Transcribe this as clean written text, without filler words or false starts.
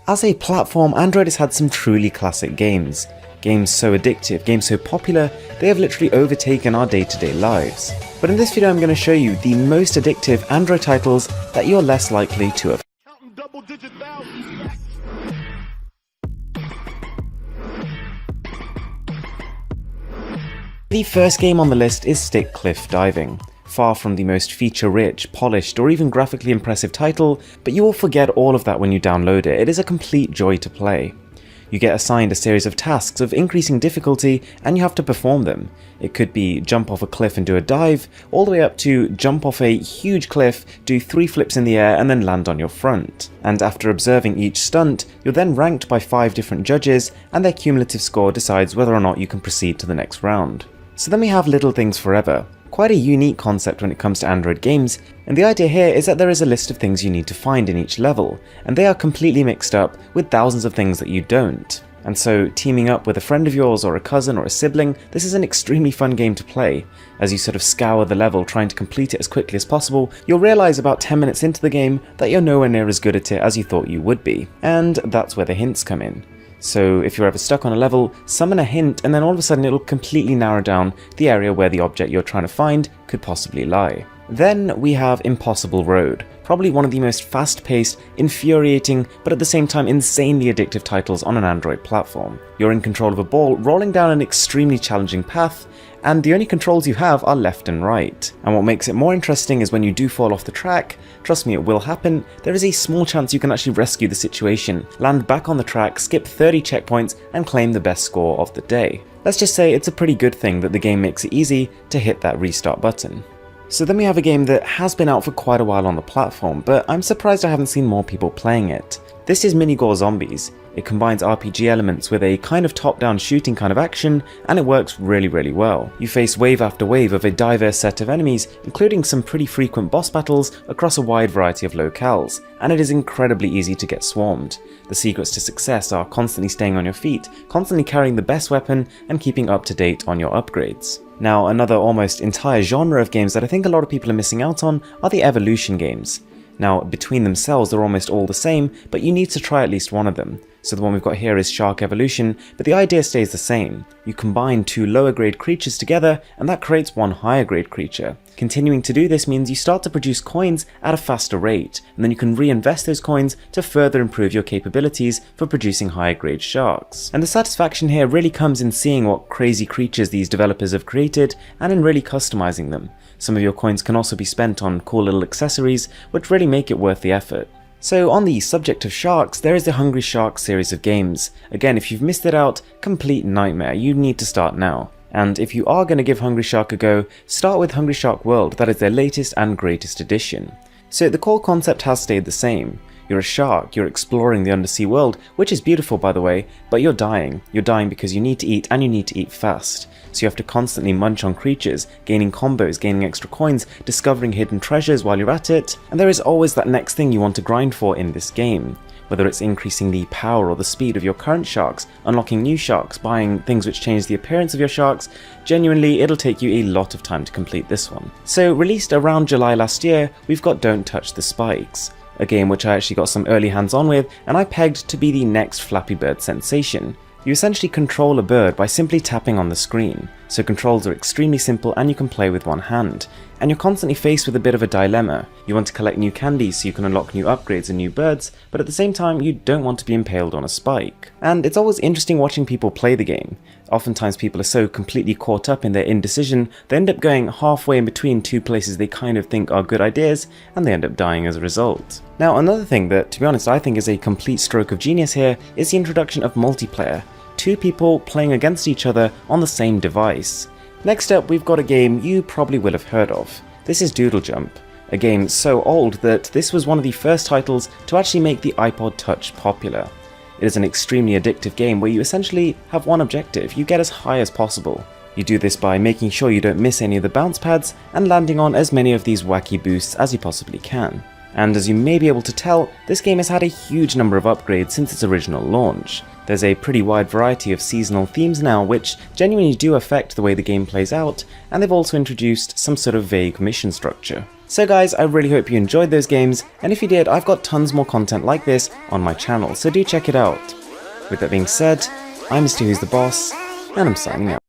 As a platform, Android has had some truly classic games. Games so addictive, games so popular, they have literally overtaken our day-to-day lives. But in this video I'm going to show you the most addictive Android titles that you're less likely to have. The first game on the list is Stick Cliff Diving. Far from the most feature-rich, polished, or even graphically impressive title, but you will forget all of that when you download it. It is a complete joy to play. You get assigned a series of tasks of increasing difficulty and you have to perform them. It could be jump off a cliff and do a dive, all the way up to jump off a huge cliff, do 3 flips in the air and then land on your front. And after observing each stunt, you're then ranked by 5 different judges and their cumulative score decides whether or not you can proceed to the next round. So then we have Little Things Forever. Quite a unique concept when it comes to Android games, and the idea here is that there is a list of things you need to find in each level, and they are completely mixed up with thousands of things that you don't. And so, teaming up with a friend of yours or a cousin or a sibling, this is an extremely fun game to play. As you sort of scour the level trying to complete it as quickly as possible, you'll realise about 10 minutes into the game that you're nowhere near as good at it as you thought you would be, and that's where the hints come in. So if you're ever stuck on a level, summon a hint and then all of a sudden it'll completely narrow down the area where the object you're trying to find could possibly lie. Then we have Impossible Road, probably one of the most fast-paced, infuriating, but at the same time insanely addictive titles on an Android platform. You're in control of a ball rolling down an extremely challenging path, and the only controls you have are left and right. And what makes it more interesting is when you do fall off the track, trust me it will happen, there is a small chance you can actually rescue the situation, land back on the track, skip 30 checkpoints and claim the best score of the day. Let's just say it's a pretty good thing that the game makes it easy to hit that restart button. So then we have a game that has been out for quite a while on the platform, but I'm surprised I haven't seen more people playing it. This is Minigore Zombies. It combines RPG elements with a kind of top-down shooting kind of action, and it works really well. You face wave after wave of a diverse set of enemies, including some pretty frequent boss battles across a wide variety of locales, and it is incredibly easy to get swarmed. The secrets to success are constantly staying on your feet, constantly carrying the best weapon, and keeping up to date on your upgrades. Now, another almost entire genre of games that I think a lot of people are missing out on are the evolution games. Now, between themselves they're almost all the same, but you need to try at least one of them. So the one we've got here is Shark Evolution, but the idea stays the same. You combine 2 lower grade creatures together, and that creates 1 higher grade creature. Continuing to do this means you start to produce coins at a faster rate, and then you can reinvest those coins to further improve your capabilities for producing higher grade sharks. And the satisfaction here really comes in seeing what crazy creatures these developers have created, and in really customizing them. Some of your coins can also be spent on cool little accessories, which really make it worth the effort. So on the subject of sharks, there is the Hungry Shark series of games. Again, if you've missed it out, complete nightmare, you need to start now. And if you are going to give Hungry Shark a go, start with Hungry Shark World, that is their latest and greatest edition. So the core concept has stayed the same. You're a shark, you're exploring the undersea world, which is beautiful by the way, but you're dying. You're dying because you need to eat and you need to eat fast. So you have to constantly munch on creatures, gaining combos, gaining extra coins, discovering hidden treasures while you're at it, and there is always that next thing you want to grind for in this game. Whether it's increasing the power or the speed of your current sharks, unlocking new sharks, buying things which change the appearance of your sharks, genuinely it'll take you a lot of time to complete this one. So released around July last year, we've got Don't Touch the Spikes. A game which I actually got some early hands on with and I pegged to be the next Flappy Bird sensation. You essentially control a bird by simply tapping on the screen, so controls are extremely simple and you can play with one hand. And you're constantly faced with a bit of a dilemma. You want to collect new candies so you can unlock new upgrades and new birds, but at the same time you don't want to be impaled on a spike. And it's always interesting watching people play the game. Oftentimes people are so completely caught up in their indecision, they end up going halfway in between 2 places they kind of think are good ideas, and they end up dying as a result. Now another thing that, to be honest, I think is a complete stroke of genius here is the introduction of multiplayer. 2 people playing against each other on the same device. Next up we've got a game you probably will have heard of. This is Doodle Jump, a game so old that this was one of the first titles to actually make the iPod Touch popular. It is an extremely addictive game where you essentially have one objective: you get as high as possible. You do this by making sure you don't miss any of the bounce pads and landing on as many of these wacky boosts as you possibly can. And as you may be able to tell, this game has had a huge number of upgrades since its original launch. There's a pretty wide variety of seasonal themes now which genuinely do affect the way the game plays out, and they've also introduced some sort of vague mission structure. So guys, I really hope you enjoyed those games, and if you did, I've got tons more content like this on my channel, so do check it out. With that being said, I'm Mr. Who's the Boss, and I'm signing out.